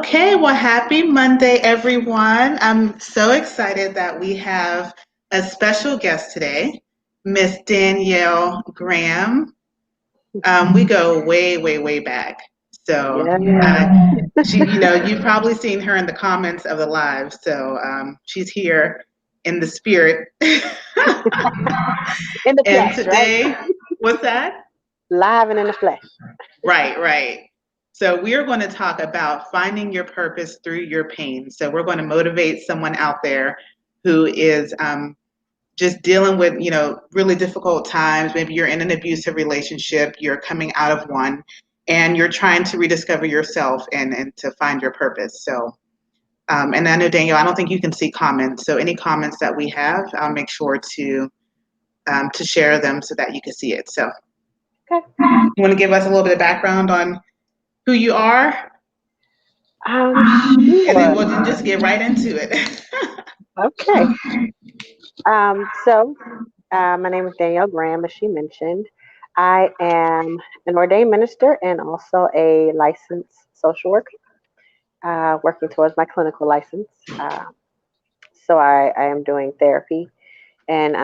Okay, well, happy Monday, everyone. I'm so excited that we have a special guest today, Miss Danielle Graham. We go way, way, way back. So, Yeah. you've probably seen her in the comments of the live. So, she's here in the spirit. In the And flesh, right? today, what's that? Live and in the flesh. Right, right. So we're going to talk about finding your purpose through your pain. So we're going to motivate someone out there who is just dealing with, really difficult times. Maybe you're in an abusive relationship, you're coming out of one, and you're trying to rediscover yourself and to find your purpose. So, and I know, Danielle, I don't think you can see comments. So any comments that we have, I'll make sure to share them so that you can see it. So Okay. you want to give us a little bit of background on who you are? And then Sure. we'll just get right into it. Okay. My name is Danielle Graham, as she mentioned. I am an ordained minister and also a licensed social worker, working towards my clinical license. So I am doing therapy and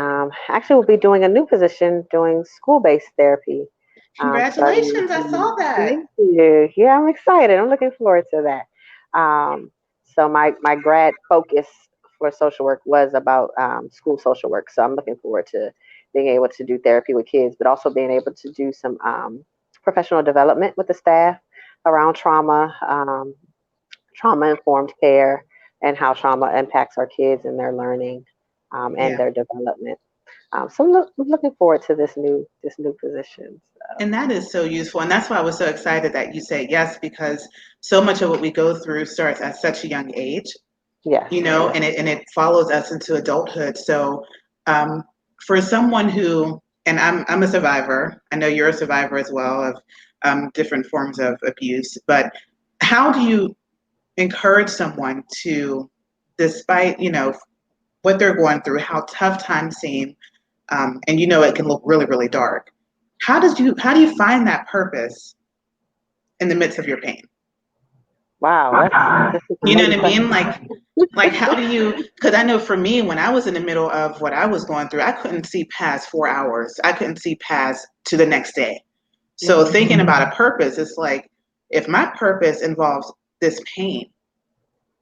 actually will be doing a new position doing school-based therapy. Starting Congratulations, I saw that. Thank you. Yeah, I'm excited. I'm looking forward to that. So my grad focus for social work was about school social work. So I'm looking forward to being able to do therapy with kids, but also being able to do some professional development with the staff around trauma informed care, and how trauma impacts our kids and their learning and Yeah. their development. So I'm looking forward to this new position. So, And that is so useful. And that's why I was so excited that you said yes, because so much of what we go through starts at such a young age, yes. and it follows us into adulthood. So um, for someone who, and I'm a survivor, I know you're a survivor as well of different forms of abuse, but how do you encourage someone to, despite, what they're going through, how tough times seem, and it can look really, really dark. How do you find that purpose in the midst of your pain? Wow, this is a You know loaded what I mean? question. Like how do you? Because I know for me, when I was in the middle of what I was going through, I couldn't see past 4 hours. I couldn't see past to the next day. So Hmm. thinking about a purpose, it's like if my purpose involves this pain,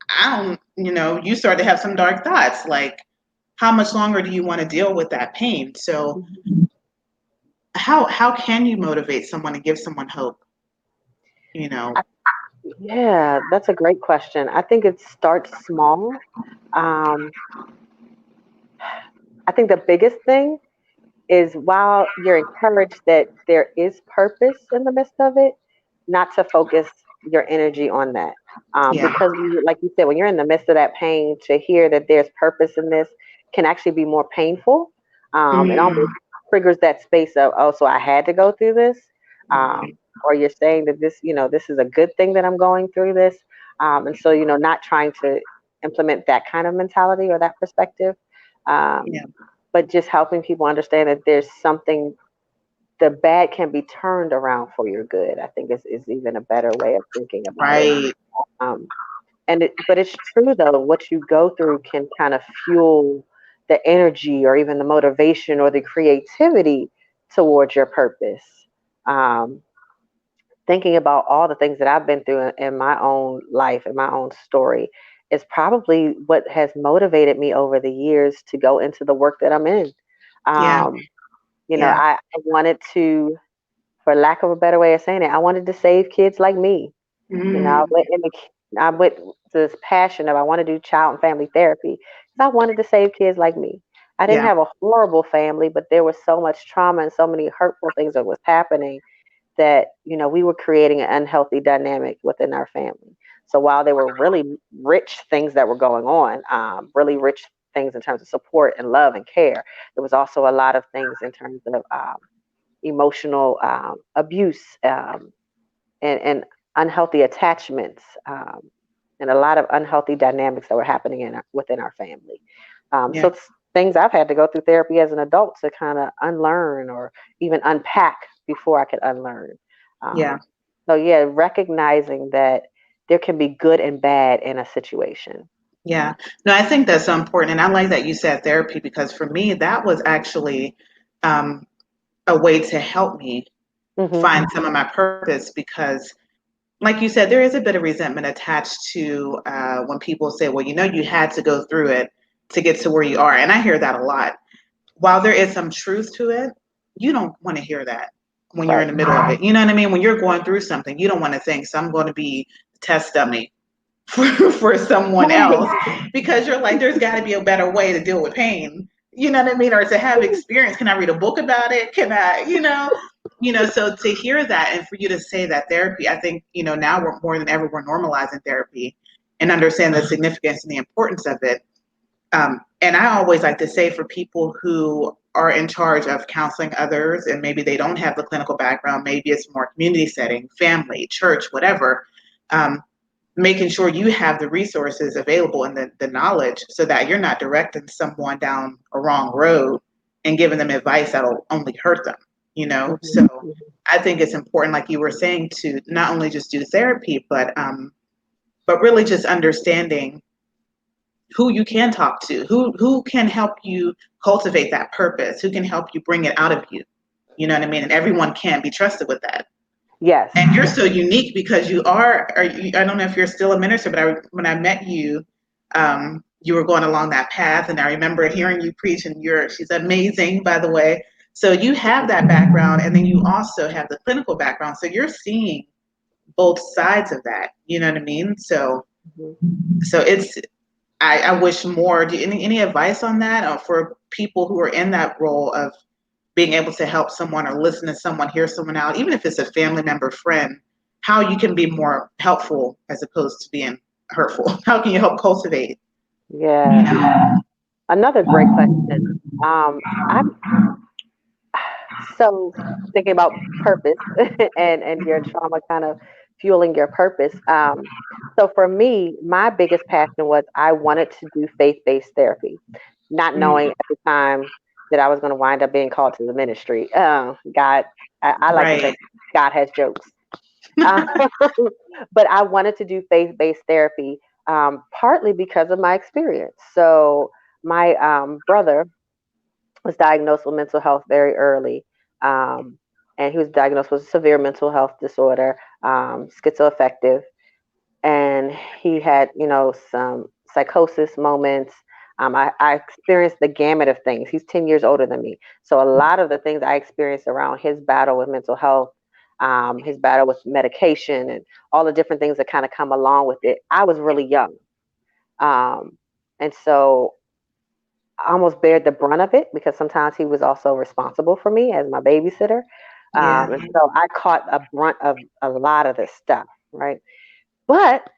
I don't, you start to have some dark thoughts like, how much longer do you want to deal with that pain? So how can you motivate someone and give someone hope? You know, Yeah, that's a great question. I think it starts small. Um, I think the biggest thing is, while you're encouraged that there is purpose in the midst of it, not to focus your energy on that. yeah. Because, like you said, when you're in the midst of that pain, to hear that there's purpose in this can actually be more painful. It almost Mm, triggers that space of, oh, so I had to go through this. Or you're saying that this is a good thing that I'm going through this. And so, not trying to implement that kind of mentality or that perspective. Um, yeah. but just helping people understand that there's something, the bad can be turned around for your good. I think is even a better way of thinking about it. Right. Um, but it's true though, what you go through can kind of fuel the energy or even the motivation or the creativity towards your purpose. Um, Thinking about all the things that I've been through in my own life, in my own story, is probably what has motivated me over the years to go into the work that I'm in. Yeah. Um, Yeah. I wanted to, for lack of a better way of saying it, I wanted to save kids like me. I Mm, went to this passion of, I want to do child and family therapy because I wanted to save kids like me. I didn't yeah. have a horrible family, but there was so much trauma and so many hurtful things that was happening that we were creating an unhealthy dynamic within our family. So while there were really rich things that were going on, really rich things in terms of support and love and care, there was also a lot of things in terms of emotional abuse, and unhealthy attachments, and a lot of unhealthy dynamics that were happening within our family. So Yeah. it's things I've had to go through therapy as an adult to kind of unlearn or even unpack before I could unlearn. Yeah. Um, so yeah, recognizing that there can be good and bad in a situation. Yeah. No, I think that's so important. And I like that you said therapy because for me, that was actually um, a way to help me Hmm. find some of my purpose because, like you said, there is a bit of resentment attached to when people say, well, you had to go through it to get to where you are. And I hear that a lot. While there is some truth to it, you don't want to hear that when you're in Right. the middle of it. You know what I mean? When you're going through something, you don't want to think, so I'm going to be the test dummy for someone Right. else because you're like, there's got to be a better way to deal with pain. You know what I mean? Or to have experience. Can I read a book about it? Can I, so to hear that and for you to say that therapy, I think, now we're more than ever, we're normalizing therapy and understand the significance and the importance of it. And I always like to say for people who are in charge of counseling others and maybe they don't have the clinical background, maybe it's more community setting, family, church, whatever, um, making sure you have the resources available and the knowledge so that you're not directing someone down a wrong road and giving them advice that'll only hurt them. Hmm. So I think it's important, like you were saying, to not only just do therapy, but really just understanding who you can talk to, who can help you cultivate that purpose, who can help you bring it out of you. You know what I mean? And everyone can't be trusted with that. Yes. And you're so unique because I don't know if you're still a minister, but when I met you, you were going along that path. And I remember hearing you preach, and she's amazing, by the way. So you have that background, and then you also have the clinical background. So you're seeing both sides of that. You know what I mean? So, Hmm. so I wish more. Do any advice on that for people who are in that role of being able to help someone or listen to someone, hear someone out, even if it's a family member, friend, how you can be more helpful as opposed to being hurtful? How can you help cultivate? Yeah. Another great question. I'm so thinking about purpose and your trauma kind of fueling your purpose. So for me, my biggest passion was I wanted to do faith-based therapy, not knowing Mm, at the time that I was going to wind up being called to the ministry. God, I like to right. say God has jokes. Um, but I wanted to do faith-based therapy, partly because of my experience. So my brother was diagnosed with mental health very early. Um, and he was diagnosed with severe mental health disorder, schizoaffective. And he had, some psychosis moments. I experienced the gamut of things. He's 10 years older than me. So a lot of the things I experienced around his battle with mental health, his battle with medication, and all the different things that kind of come along with it, I was really young. Um, and so I almost bared the brunt of it because sometimes he was also responsible for me as my babysitter. Yeah. And so I caught a brunt of a lot of this stuff, right? But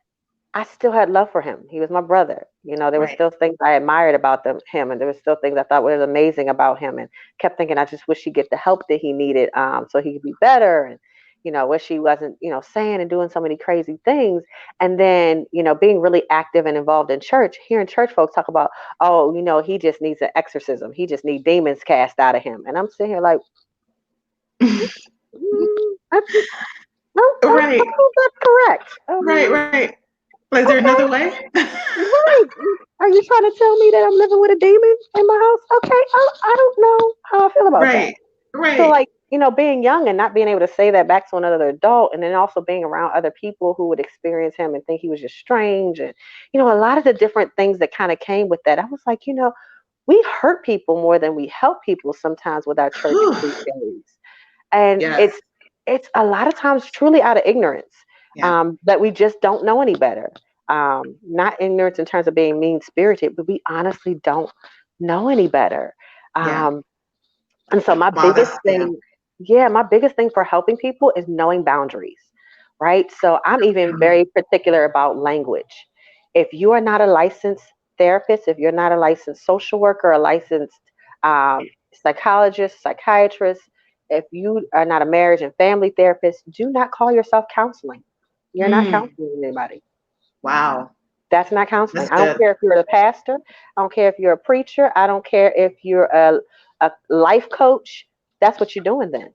I still had love for him. He was my brother. There were Right. still things I admired about him, and there were still things I thought was amazing about him, and kept thinking I just wish he'd get the help that he needed, so he could be better, and wish he wasn't, saying and doing so many crazy things. And then, being really active and involved in church, hearing church folks talk about, oh, he just needs an exorcism. He just needs demons cast out of him. And I'm sitting here like, I just, no, I Right. don't think that's correct. Right. Right. Is there Okay. another way? Right. Are you trying to tell me that I'm living with a demon in my house? Okay. I don't know how I feel about that. Right. So, Right. like, being young and not being able to say that back to another adult, and then also being around other people who would experience him and think he was just strange. And, a lot of the different things that kind of came with that. I was like, we hurt people more than we help people sometimes with our church Whew. cliches. And Yes. it's a lot of times truly out of ignorance, Yeah. that we just don't know any better. Not ignorance in terms of being mean spirited, but we honestly don't know any better. Yeah. Um, and so Wow. That's yeah. my biggest thing for helping people is knowing boundaries, right? So I'm even very particular about language. If you are not a licensed therapist, if you're not a licensed social worker, a licensed psychologist, psychiatrist, if you are not a marriage and family therapist, do not call yourself counseling. You're not Mm, counseling anybody. wow. That's not counseling. That's I don't good. care if you're a pastor. I don't care if you're a preacher. I don't care if you're a life coach. That's what you're doing then. You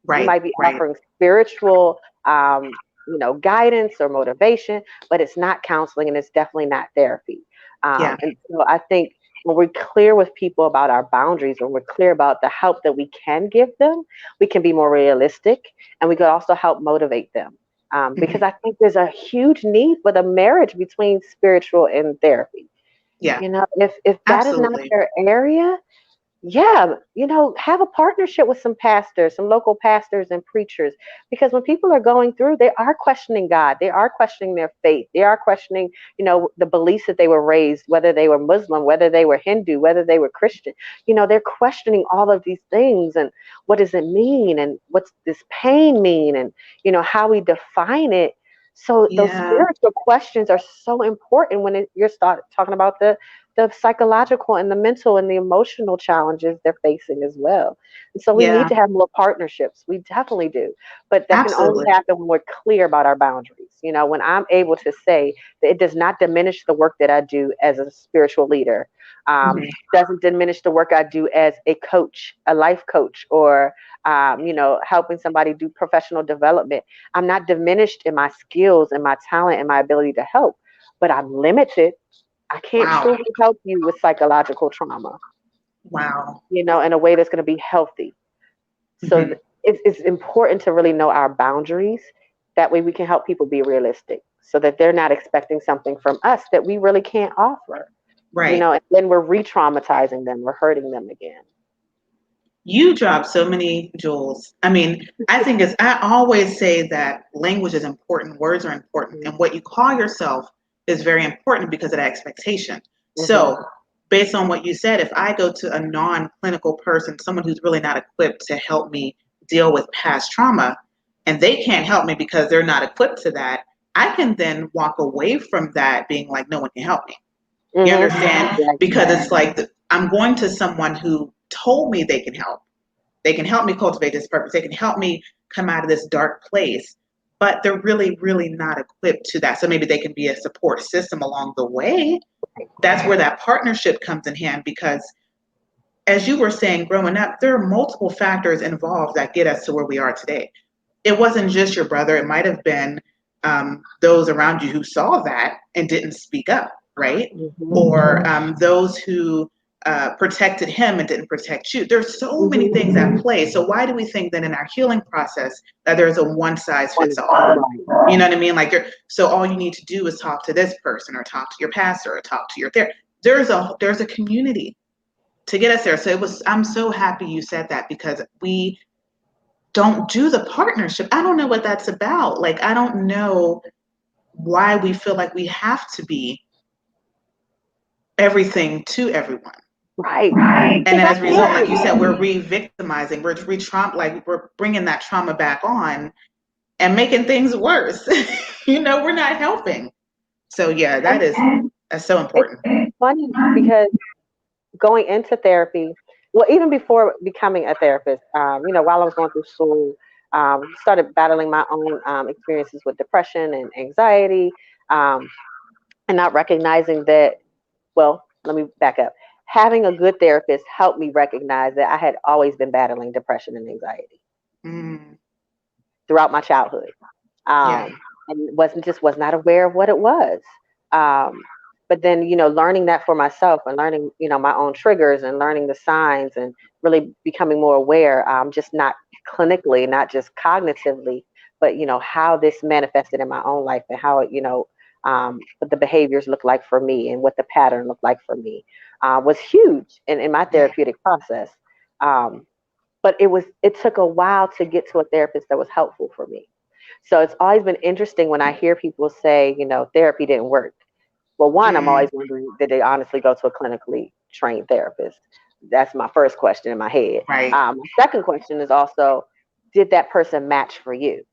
Right. might be Right. offering spiritual guidance or motivation, but it's not counseling and it's definitely not therapy. Yeah. And so I think when we're clear with people about our boundaries, when we're clear about the help that we can give them, we can be more realistic and we could also help motivate them. Because Hmm. I think there's a huge need for the marriage between spiritual and therapy. Yeah. If that is not Absolutely. your area, yeah, have a partnership with some pastors, some local pastors and preachers, because when people are going through, they are questioning God, they are questioning their faith, they are questioning, the beliefs that they were raised, whether they were Muslim, whether they were Hindu, whether they were Christian. They're questioning all of these things and what does it mean and what's this pain mean and how we define it. So those Yeah. spiritual questions are so important when you're start talking about the psychological and the mental and the emotional challenges they're facing as well. And so we need Yeah. to have more partnerships. We definitely do. But that can only Absolutely. happen when we're clear about our boundaries. When I'm able to say that it does not diminish the work that I do as a spiritual leader, Hmm. doesn't diminish the work I do as a coach, a life coach, or helping somebody do professional development. I'm not diminished in my skills and my talent and my ability to help, but I'm limited. I can't Wow. truly help you with psychological trauma, Wow. in a way that's going to be healthy. So Hmm. it's important to really know our boundaries. That way we can help people be realistic so that they're not expecting something from us that we really can't offer. Right. And then we're re traumatizing them, we're hurting them again. You drop so many jewels. I mean, I always say that language is important, words are important, Hmm. and what you call yourself is very important because of that expectation. Hmm. So, based on what you said, if I go to a non clinical person, someone who's really not equipped to help me deal with past trauma, and they can't help me because they're not equipped to that, I can then walk away from that being like, no one can help me. You Hmm. understand? Exactly. Because it's like I'm going to someone who told me they can help. They can help me cultivate this purpose. They can help me come out of this dark place, but they're really, really not equipped to that. So maybe they can be a support system along the way. That's where that partnership comes in hand because, as you were saying, growing up, there are multiple factors involved that get us to where we are today. It wasn't just your brother, it might have been those around you who saw that and didn't speak up, right? Hmm. Or those who protected him and didn't protect you. There's so many Hmm. things at play. So why do we think that in our healing process that there's a one size fits all? Right. You know what I mean? Like, so all you need to do is talk to this person, or talk to your pastor, or talk to your therapist. There's a community to get us there. So I'm so happy you said that because we don't do the partnership. I don't know what that's about. Like, I don't know why we feel like we have to be everything to everyone. Right. And then Because I as a think result, like you said, we're re-victimizing, like we're bringing that trauma back on and making things worse. We're not helping. So yeah, and that's so it's important. funny because going into therapy, well, even before becoming a therapist, while I was going through school, started battling my own experiences with depression and anxiety, um, and not recognizing that. Well, let me back up. Having a good therapist helped me recognize that I had always been battling depression and anxiety Mm, throughout my childhood, yeah. and was not aware of what it was. Um, but then, learning that for myself and learning, my own triggers and learning the signs and really becoming more aware, just not clinically, not just cognitively, but how this manifested in my own life and how it, what the behaviors look like for me and what the pattern looked like for me, was huge in my Yeah. therapeutic process. Um, but it took a while to get to a therapist that was helpful for me. So it's always been interesting when I hear people say, therapy didn't work. Well, one, I'm Mm, always wondering, did they honestly go to a clinically trained therapist? That's my first question in my head. right. My second question is also, did that person match for you?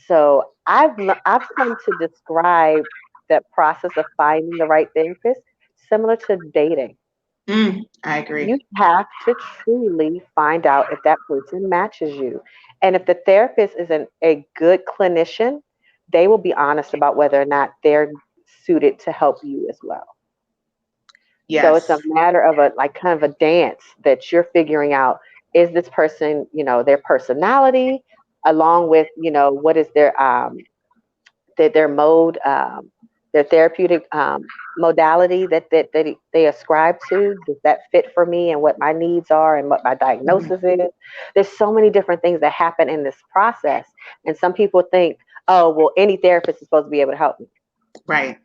So I've come to describe that process of finding the right therapist similar to dating. I agree. You have to truly find out if that person matches you. And if the therapist isn't a good clinician, they will be honest about whether or not they're suited to help you as well. So it's a Yes. matter of a like kind of a dance that you're figuring out, is this person, their personality along with, what is their their mode, their therapeutic modality that they ascribe to. Does that fit for me and what my needs are and what my Mhm. diagnosis is? There's so many different things that happen in this process. And some people think, oh, well, any therapist is supposed to be able to help me. Right.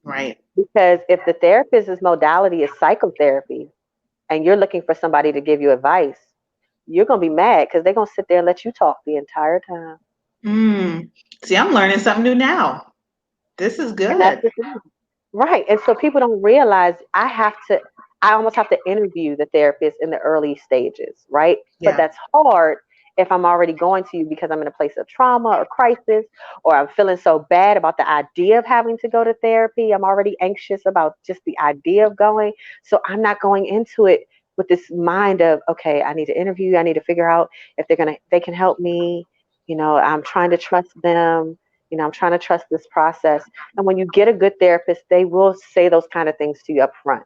Right. Because if the therapist's modality is psychotherapy and you're looking for somebody to give you advice, you're going to be mad because they're going to sit there and let you talk the entire time. Mm. See, I'm learning something new now. This is And that's good. the thing. Right. And so people don't realize I almost have to interview the therapist in the early stages, right? But Yeah. that's hard if I'm already going to you because I'm in a place of trauma or crisis, or I'm feeling so bad about the idea of having to go to therapy. I'm already anxious about just the idea of going. So I'm not going into it with this mind of, okay, I need to interview, I need to figure out if they can help me. I'm trying to trust them. I'm trying to trust this process. And when you get a good therapist, they will say those kind of things to you up front.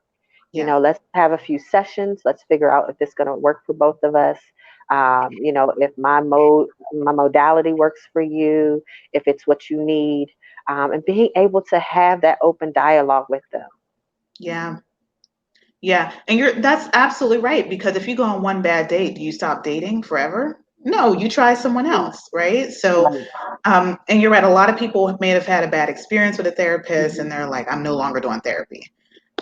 Yeah. Let's have a few sessions. Let's figure out if this is going to work for both of us. If my modality works for you, if it's what you need, and being able to have that open dialogue with them. Yeah. Yeah. And that's absolutely right. Because if you go on one bad date, do you stop dating forever? No, you try someone else, right? So, Right. and you're right, a lot of people may have had a bad experience with a therapist and they're like, I'm no longer doing therapy.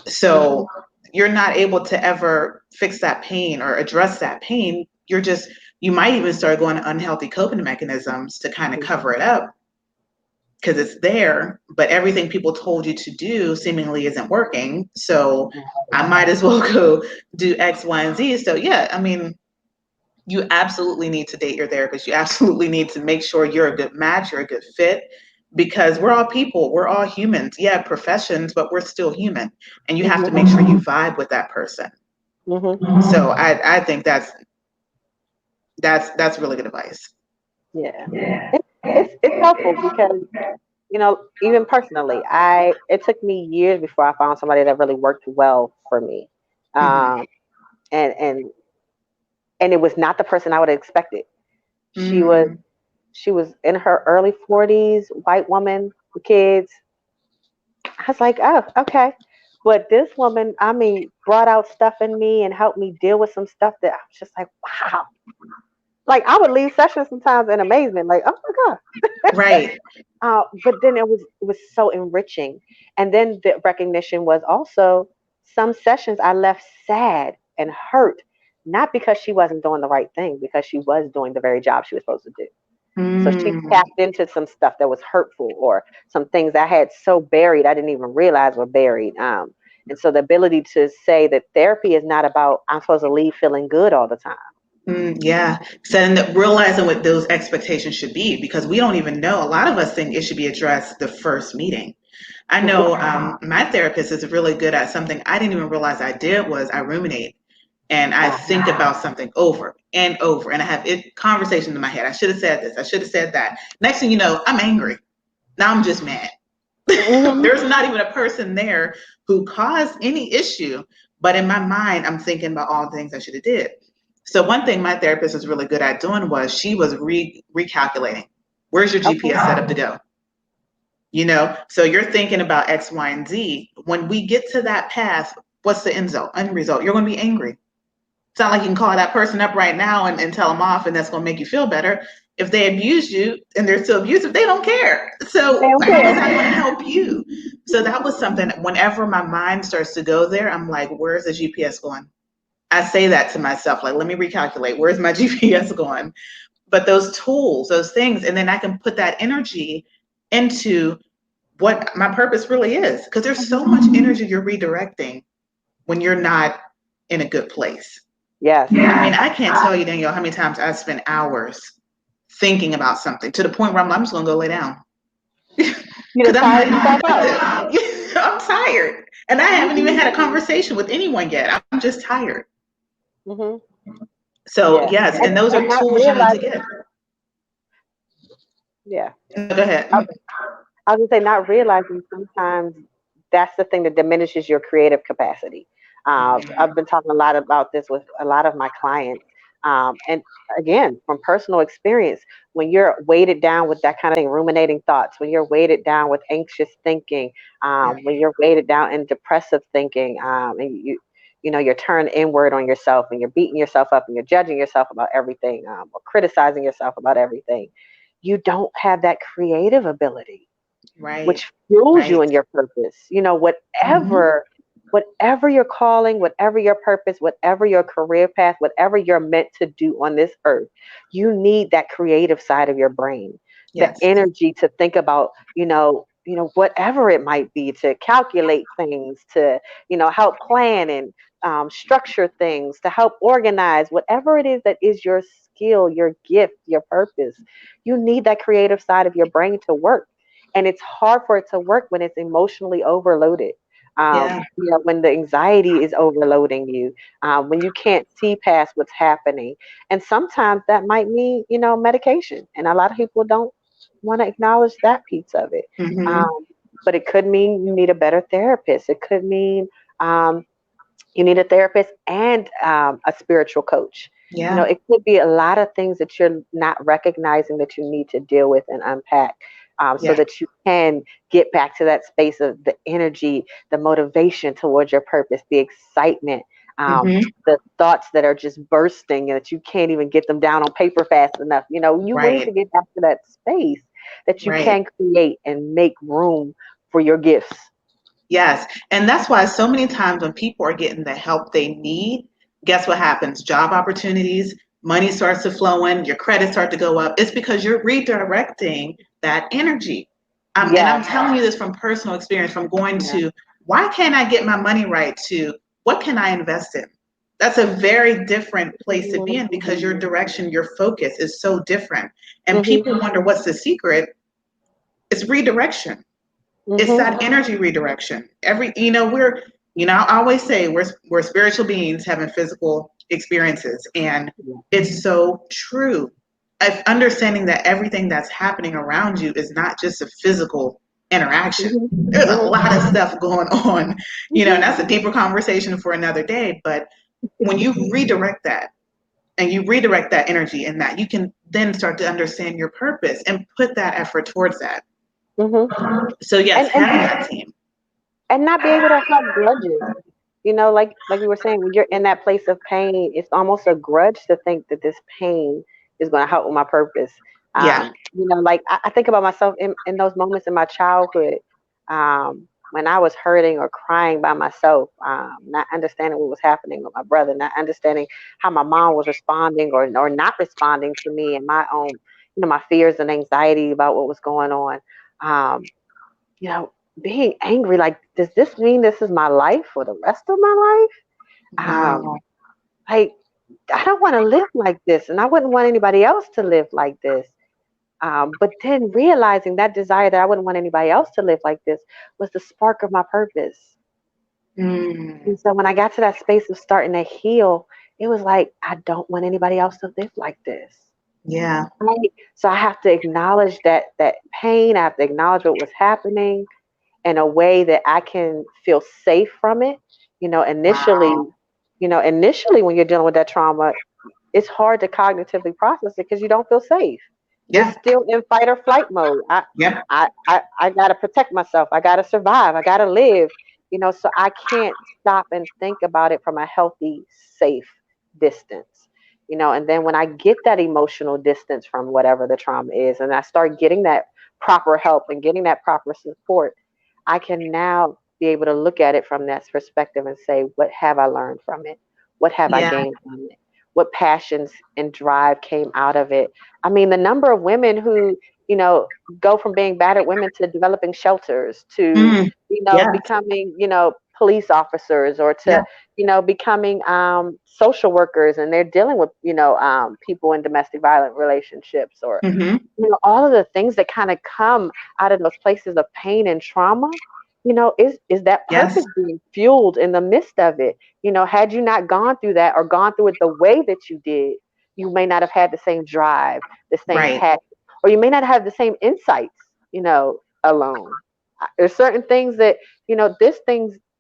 Hmm. So you're not able to ever fix that pain or address that pain. You might even start going to unhealthy coping mechanisms to kind of cover it up because it's there, but everything people told you to do seemingly isn't working. So I might as well go do X, Y, and Z. So yeah, I mean, you absolutely need to date your therapist. You absolutely need to make sure you're a good match, you're a good fit, because we're all people, we're all humans. Yeah, professions, but we're still human, and you have to Hmm. make sure you vibe with that person. Hmm. So I think that's really good advice. Yeah. It's helpful because even personally, it took me years before I found somebody that really worked well for me. Hmm. Um, and and and it was not the person I would have expected. She was Mm, she was in her early 40s, white woman with kids. I was like, oh, okay. But this woman, I mean, brought out stuff in me and helped me deal with some stuff that I was just like, wow. Like I would leave sessions sometimes in amazement, like, oh my God. right. But then it was so enriching. And then the recognition was also some sessions I left sad and hurt, not because she wasn't doing the right thing, because she was doing the very job she was supposed to do. So she Mm, tapped into some stuff that was hurtful or some things I had so buried I didn't even realize were buried. And so the ability to say that therapy is not about I'm supposed to leave feeling good all the time. yeah. So and realizing what those expectations should be, because we don't even know. A lot of us think it should be addressed the first meeting. I Hmm. know my therapist is really good at something I didn't even realize I did was I ruminate and I think about something over and over and I have conversations in my head. I should have said this. I should have said that. Next thing you know, I'm angry. Now I'm just mad. Hmm. There's not even a person there who caused any issue, but in my mind, I'm thinking about all the things I should have did. So one thing my therapist was really good at doing was she was recalculating. Where's your Okay. GPS set up to go? So you're thinking about X, Y, and Z. When we get to that path, what's the end result? You're going to be angry. It's not like you can call that person up right now and tell them off, and that's going to make you feel better. If they abuse you and they're still abusive, they don't care. They So don't how is care. that going to help you? So that was something. Whenever my mind starts to go there, I'm like, where's the GPS going? I say that to myself, like, let me recalculate. Where's my GPS going? But those tools, those things, and then I can put that energy into what my purpose really is. Because there's so much energy you're redirecting when you're not in a good place. Yes. I mean, I can't tell you, Danielle, how many times I spent hours thinking about something to the point where I'm just going to go lay down You because done I'm not tired even yourself out. productive. I'm tired. And I haven't even Hmm. had a conversation with anyone yet. I'm just tired. Hmm. So, Yeah. yes, and those And are not tools you need to realizing, get. yeah. No, go ahead. I was gonna say not realizing sometimes that's the thing that diminishes your creative capacity. I've been talking a lot about this with a lot of my clients. And again, from personal experience, when you're weighted down with that kind of thing, ruminating thoughts, when you're weighted down with anxious thinking, Yeah. when you're weighted down in depressive thinking, and you're turned inward on yourself, and you're beating yourself up, and you're judging yourself about everything, or criticizing yourself about everything, you don't have that creative ability, Right. which fuels you Right. in your purpose. Hmm. Whatever your calling, whatever your purpose, whatever your career path, whatever you're meant to do on this earth, you need that creative side of your brain, the Yes. energy to think about, whatever it might be, to calculate things, to, help plan and structure things, to help organize whatever it is that is your skill, your gift, your purpose. You need that creative side of your brain to work. And it's hard for it to work when it's emotionally overloaded. Yeah. When the anxiety is overloading you, when you can't see past what's happening. And sometimes that might mean, medication. And a lot of people don't want to acknowledge that piece of it. Hmm. Um, but it could mean you need a better therapist. It could mean um, you need a therapist and a spiritual coach. Yeah. It could be a lot of things that you're not recognizing that you need to deal with and unpack, so Yeah. that you can get back to that space of the energy, the motivation towards your purpose, the excitement, Hmm. the thoughts that are just bursting and that you can't even get them down on paper fast enough. You need Right. to get back to that space that you Right. can create and make room for your gifts. Yes. And that's why so many times when people are getting the help they need, guess what happens? Job opportunities, money starts to flow in, your credit start to go up. It's because you're redirecting that energy. And I'm Yes. telling you this from personal experience, from going Yeah. to why can't I get my money right to what can I invest in? That's a very different place to be in because your direction, your focus is so different. And Mhm. people wonder what's the secret? It's redirection. It's Mhm. that energy redirection. I always say we're spiritual beings having physical experiences, and it's so true. Of understanding that everything that's happening around you is not just a physical interaction. Mhm. There's a Mhm. lot of stuff going on, and Mhm. that's a deeper conversation for another day. But when you redirect that and you redirect that energy and that, you can then start to understand your purpose and put that effort towards that. Mhm. So yes, And having that team. not be able to have grudges. Like we were saying, when you're in that place of pain, it's almost a grudge to think that this pain is going to help with my purpose. Yeah. Like I think about myself in those moments in my childhood, when I was hurting or crying by myself, not understanding what was happening with my brother, not understanding how my mom was responding or not responding to me, and my own, my fears and anxiety about what was going on. Um, you know, Being angry, like, does this mean this is my life for the rest of my life? Wow. Like, I don't want to live like this, and I wouldn't want anybody else to live like this. But then realizing that desire that I wouldn't want anybody else to live like this was the spark of my purpose. Mm. And so when I got to that space of starting to heal, it was like, I don't want anybody else to live like this. Yeah. Right? So I have to acknowledge that pain. I have to acknowledge what was happening in a way that I can feel safe from it. You know, initially, Wow. initially when you're dealing with that trauma, it's hard to cognitively process it because you don't feel safe. It's Yeah. still in fight or flight mode. Yep. I gotta protect myself. I gotta survive. I gotta live. So I can't stop and think about it from a healthy, safe distance. And then when I get that emotional distance from whatever the trauma is, and I start getting that proper help and getting that proper support, I can now be able to look at it from that perspective and say, what have I learned from it? What have I Yeah. gained from it? What passions and drive came out of it? I mean, the number of women who, you know, go from being battered women to developing shelters to, Mm. Yes. becoming, police officers, or to, Yeah. becoming social workers, and they're dealing with, people in domestic violent relationships, or, Mm-hmm. all of the things that kind of come out of those places of pain and trauma. Is that Yes. purpose being fueled in the midst of it? Had you not gone through that, or gone through it the way that you did, you may not have had the same drive, the same Right. passion, or you may not have the same insights, alone. There's certain things that, this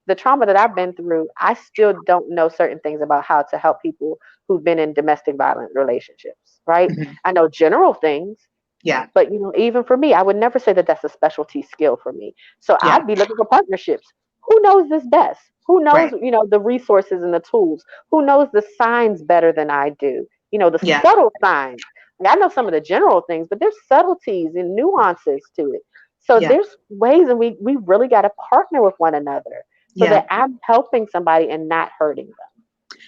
the trauma that I've been through, I still don't know certain things about how to help people who've been in domestic violent relationships, right? Hmm. I know general things, Yeah. but even for me, I would never say that that's a specialty skill for me. So Yeah. I'd be looking for partnerships. Who knows this best? Who knows, Right. the resources and the tools? Who knows the signs better than I do? The Yeah. subtle signs. Like, I know some of the general things, but there's subtleties and nuances to it. So Yeah. there's ways, and we really got to partner with one another so Yeah. that I'm helping somebody and not hurting them.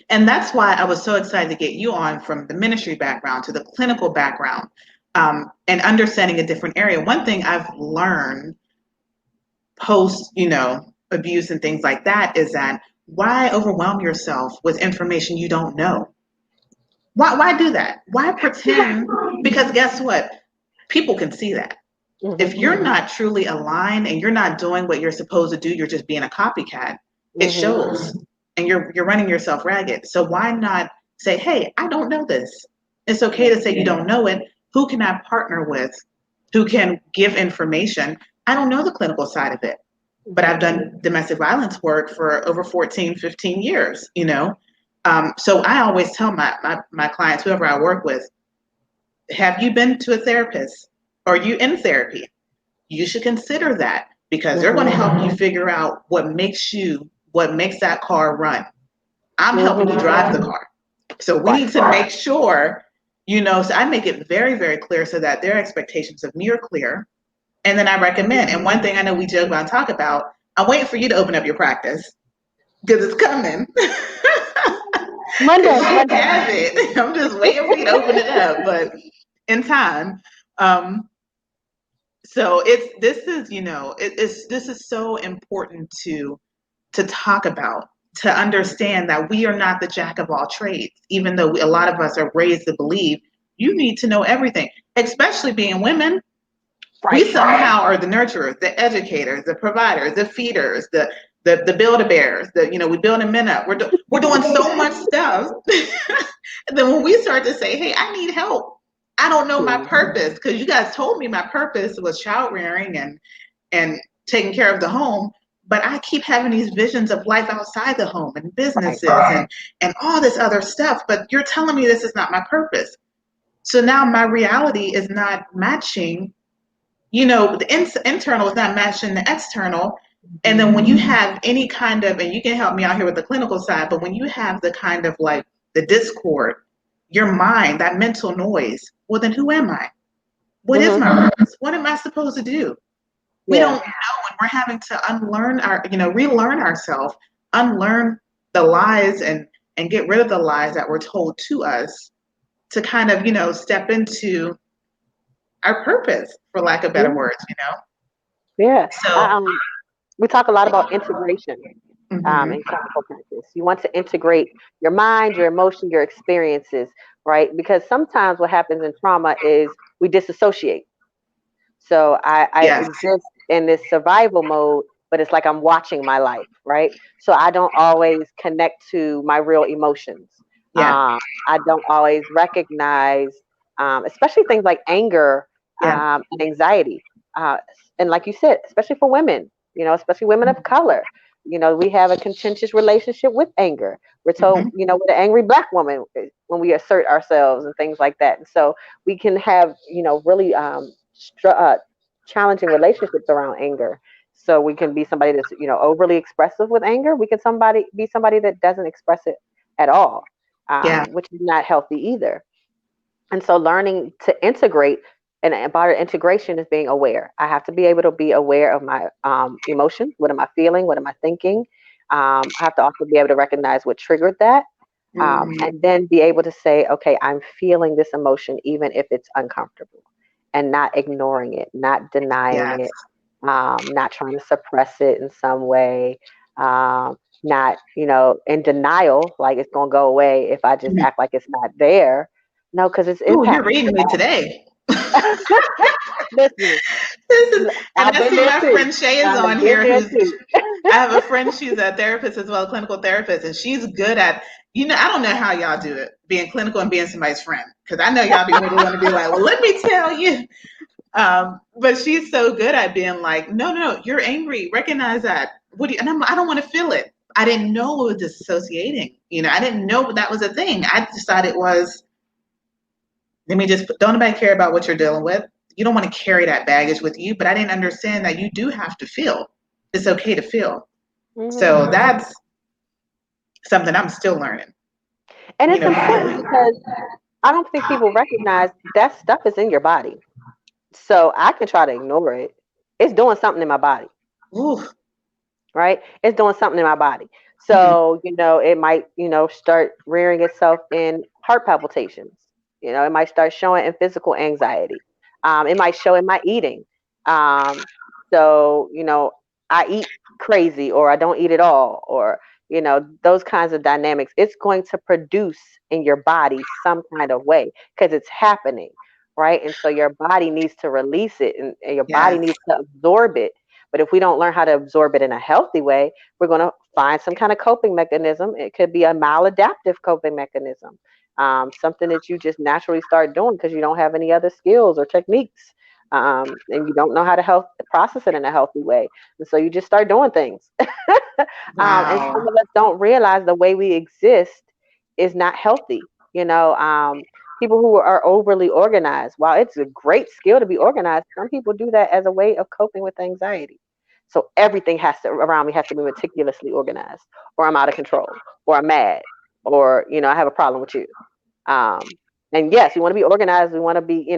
And that's why I was so excited to get you on from the ministry background to the clinical background, and understanding a different area. One thing I've learned post, abuse and things like that is that why overwhelm yourself with information you don't know? Why do that? Why pretend? Because guess what? People can see that. If Hmm. you're not truly aligned and you're not doing what you're supposed to do, you're just being a copycat. It Hmm. shows, and you're running yourself ragged. So why not say, "Hey, I don't know this." It's okay Yeah. to say you don't know it. Who can I partner with? Who can give information? I don't know the clinical side of it, but I've Hmm. done domestic violence work for over 14, 15 years, So I always tell my clients, whoever I work with, have you been to a therapist? Are you in therapy? You should consider that because they're going to Hmm. help you figure out what makes that car run. I'm helping you Hmm. drive the car. So we Right. need to make sure, so I make it very, very clear so that their expectations of me are clear. And then I recommend, and one thing I know we joke about and talk about, I'm waiting for you to open up your practice because it's coming. Because Monday, you Monday. have it. I'm just waiting for you to open it up, but in time. Um, so this is so important to talk about, to understand that we are not the jack of all trades, even though a lot of us are raised to believe you need to know everything, especially being women. We Right. somehow are the nurturers, the educators, the providers, the feeders, the build-a-bears. We building men up. We're doing so much stuff. And then when we start to say, "Hey, I need help. I don't know my Mhm. purpose," because you guys told me my purpose was child rearing and taking care of the home. But I keep having these visions of life outside the home and Right. businesses and all this other stuff. But you're telling me this is not my purpose. So now my reality is not matching. The internal is not matching the external. And Mhm. then when you have any kind of, and you can help me out here with the clinical side, but when you have the kind of like the discord, your mind, that mental noise, well, then who am I? What is Mhm. my purpose? What am I supposed to do? We don't Yeah. know, and we're having to relearn ourselves, unlearn the lies and get rid of the lies that were told to us to kind of, step into our purpose, for lack of better Yeah. words. Yeah. So, We talk a lot about integration mhm, in clinical practice. You want to integrate your mind, your emotion, your experiences, right? Because sometimes what happens in trauma is we disassociate. So I yes, exist in this survival mode, but it's like I'm watching my life, right? So I don't always connect to my real emotions. yeah, I don't always recognize, especially things like anger yeah, and anxiety. Uh, and like you said, especially for women, especially women of color, we have a contentious relationship with anger. We're told, hmm, we're the angry black woman when we assert ourselves and things like that. And so we can have, really challenging relationships around anger. So we can be somebody that's overly expressive with anger. We can be somebody that doesn't express it at all, yeah, which is not healthy either. And so learning to integrate, and part of integration is being aware. I have to be able to be aware of my emotions. What am I feeling? What am I thinking? I have to also be able to recognize what triggered that. hmm, And then be able to say, okay, I'm feeling this emotion, even if it's uncomfortable, and not ignoring it, not denying yes, it, not trying to suppress it in some way, not, in denial, like it's going to go away if I just mhm. act like it's not there. No, because it's Ooh, you're impacting reading me your today. life. Listen, This is, and I've I been see there my too. friend Shay is I've on been here. there too. I have a friend, she's a therapist as well, a clinical therapist, and she's good at, I don't know how y'all do it, being clinical and being somebody's friend. Because I know y'all be really want to be like, well, let me tell you. But she's so good at being like, no, no, no, you're angry. Recognize that. what do you, and I don't want to feel it. I didn't know it was dissociating. I didn't know that was a thing. I just thought it was, let me just, don't nobody care about what you're dealing with. You don't want to carry that baggage with you, but I didn't understand that you do have to feel. It's okay to feel. Mm-hmm. So that's something I'm still learning, And it's important healing. because I don't think people recognize that stuff is in your body. So I can try to ignore it. It's doing something in my body, Ooh. right? It's doing something in my body. Mm-hmm. So, it might, start rearing itself in heart palpitations. It might start showing in physical anxiety. It might show in my eating. Um, so, I eat crazy or I don't eat at all or, those kinds of dynamics. It's going to produce in your body some kind of way because it's happening, right? And so your body needs to release it and your body Yes. needs to absorb it. But if we don't learn how to absorb it in a healthy way, we're going to find some kind of coping mechanism. It could be a maladaptive coping mechanism, something that you just naturally start doing because you don't have any other skills or techniques, and you don't know how to process it in a healthy way. And so you just start doing things. And some Wow. of us don't realize the way we exist is not healthy. People who are overly organized, while it's a great skill to be organized, some people do that as a way of coping with anxiety. So everything has to around me has to be meticulously organized, or I'm out of control, or I'm mad, or I have a problem with you. Um, and yes, we want to be organized. We want to be,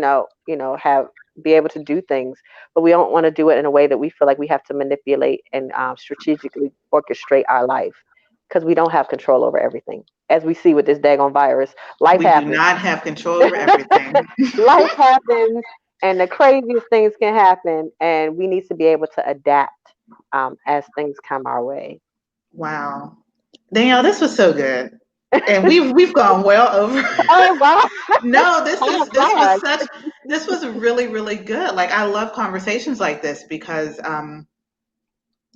have be able to do things, but we don't want to do it in a way that we feel like we have to manipulate and strategically orchestrate our life because we don't have control over everything. As we see with this daggone virus, life We do happens. not have control over everything. Life happens, and the craziest things can happen, and we need to be able to adapt as things come our way. Wow. Danielle, this was so good. And we've gone well over. Oh wow, No, time this was flies. such, this was really, really good. Like, I love conversations like this because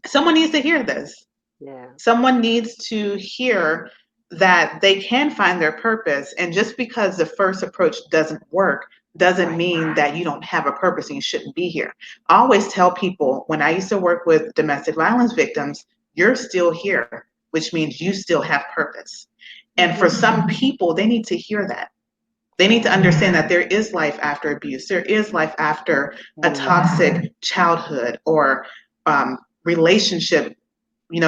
someone needs to hear this. Yeah. Someone needs to hear that they can find their purpose. And just because the first approach doesn't work doesn't Right. mean that you don't have a purpose and you shouldn't be here. I always tell people, when I used to work with domestic violence victims, you're still here, which means you still have purpose. And for Hmm. some people, they need to hear that. They need to Yeah. understand that there is life after abuse. There is life after a Hmm. toxic childhood or relationship.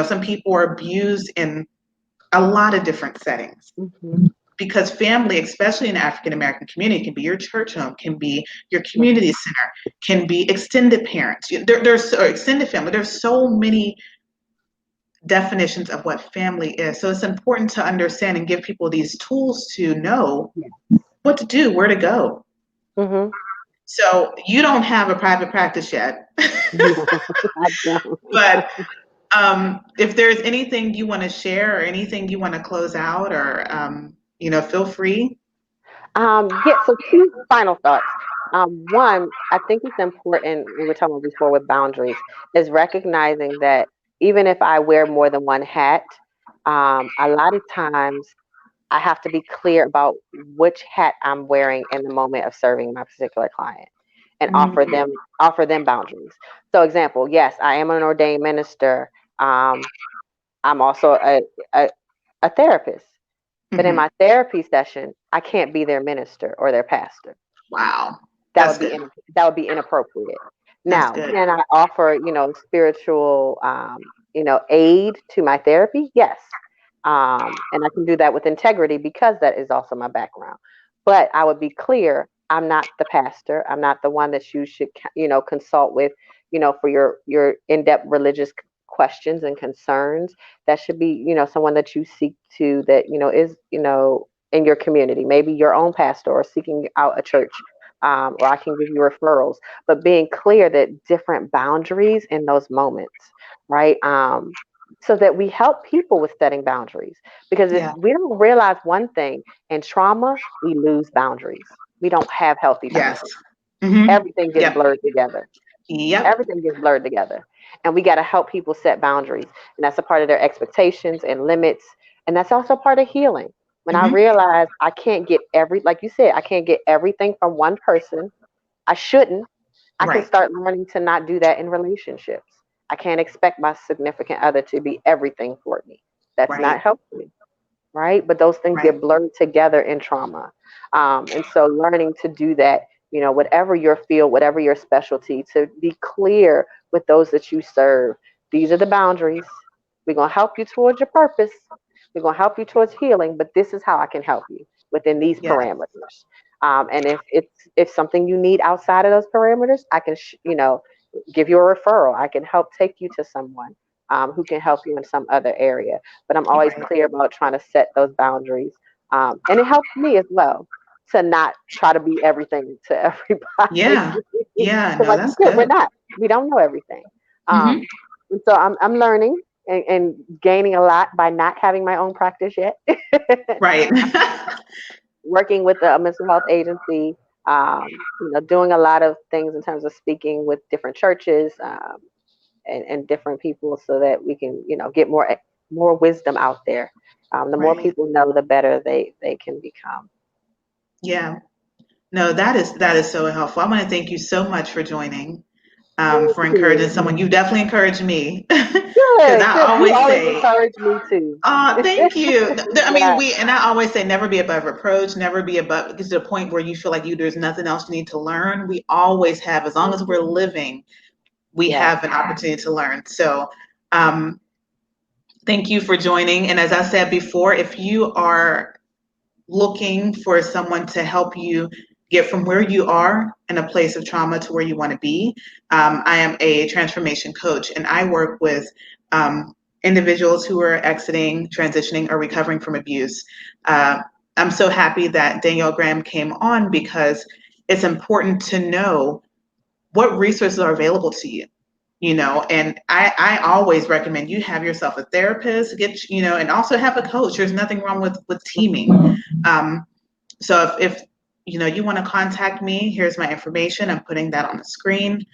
Some people are abused in a lot of different settings Hmm. because family, especially in the African American community, can be your church home, can be your Right. community center, can be extended parents. There's or extended family. There's so many definitions of what family is. So it's important to understand and give people these tools to know Yeah. what to do, where to go. Hmm. So you don't have a private practice yet, No, I don't. but if there's anything you want to share or anything you want to close out, or feel free. Yeah, so two final thoughts. One, I think it's important, we were talking about before with boundaries, is recognizing that even if I wear more than one hat, a lot of times I have to be clear about which hat I'm wearing in the moment of serving my particular client and Mm-hmm. offer them boundaries. So example, yes, I am an ordained minister. Um, I'm also a, a therapist. But in Mm-hmm. my therapy session, I can't be their minister or their pastor. Wow, That that's would be good. that would be inappropriate. That's Now, good. can I offer, spiritual, aid to my therapy? Yes, and I can do that with integrity because that is also my background. But I would be clear: I'm not the pastor. I'm not the one that you should, consult with, for your in-depth religious questions and concerns. That should be, someone that you seek to that is in your community, maybe your own pastor or seeking out a church, or I can give you referrals. But being clear that different boundaries in those moments, right? So that we help people with setting boundaries. Because if Yeah. we don't realize one thing, in trauma, we lose boundaries. We don't have healthy Yes. boundaries. Mm-hmm. Everything gets Yep. blurred together. Yep. Everything gets blurred together. And we got to help people set boundaries. And that's a part of their expectations and limits. And that's also part of healing. When I Mm-hmm. realize I can't get like you said, I can't get everything from one person, I shouldn't. I can Right. start learning to not do that in relationships. I can't expect my significant other to be everything for me. That's not Right. healthy, right? But those things Right. get blurred together in trauma. And so learning to do that, whatever your field, whatever your specialty, to be clear with those that you serve. These are the boundaries. We're going to help you towards your purpose. We're going to help you towards healing, but this is how I can help you within these Yeah. parameters. And if something you need outside of those parameters, I can, give you a referral. I can help take you to someone who can help you in some other area. But I'm always Right. clear about trying to set those boundaries. And it helps me as well to not try to be everything to everybody. Yeah. Yeah. Because No, like you that's said, we're good. not. We don't know everything. Hmm. And so I'm learning and gaining a lot by not having my own practice yet. Right. Working with a mental health agency, doing a lot of things in terms of speaking with different churches, and different people so that we can, get more wisdom out there. The more Right. people know, the better they can become. Yeah. No, that is so helpful. I want to thank you so much for joining, Thank for encouraging you. someone. You definitely encouraged me because Good, I good. You always always say, encourage me too. "Oh, thank you." I mean, Yeah, and I always say, never be above reproach, never be above. Get to the point where you feel like there's nothing else you need to learn. We always have, as long as we're living, we yes. have an opportunity to learn. So, um, thank you for joining. And as I said before, if you are looking for someone to help you get from where you are in a place of trauma to where you want to be. I am a transformation coach, and I work with individuals who are exiting, transitioning, or recovering from abuse. Uh, I'm so happy that Danielle Graham came on because it's important to know what resources are available to you. And I always recommend you have yourself a therapist, and also have a coach. There's nothing wrong with teaming. So if you want to contact me, here's my information. I'm putting that on the screen.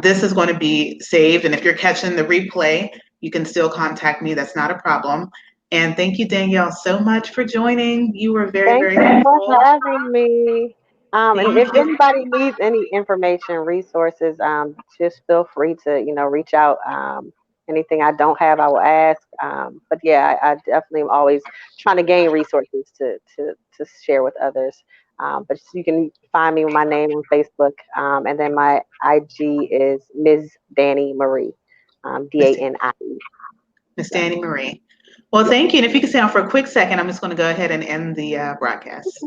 This is going to be saved, and if you're catching the replay, you can still contact me. That's not a problem. And thank you, Danielle, so much for joining. You were very, Thank very you for helpful. having me. And if Thank you. anybody needs any information, resources, just feel free to, reach out. Anything I don't have, I will ask. But yeah, I definitely am always trying to gain resources to share with others. But you can find me with my name on Facebook. And then my IG is Ms. Danny Marie, Miss DANIE. Miss So, Danny Marie. Well, yeah. thank you. And if you could stay on for a quick second, I'm just going to go ahead and end the broadcast.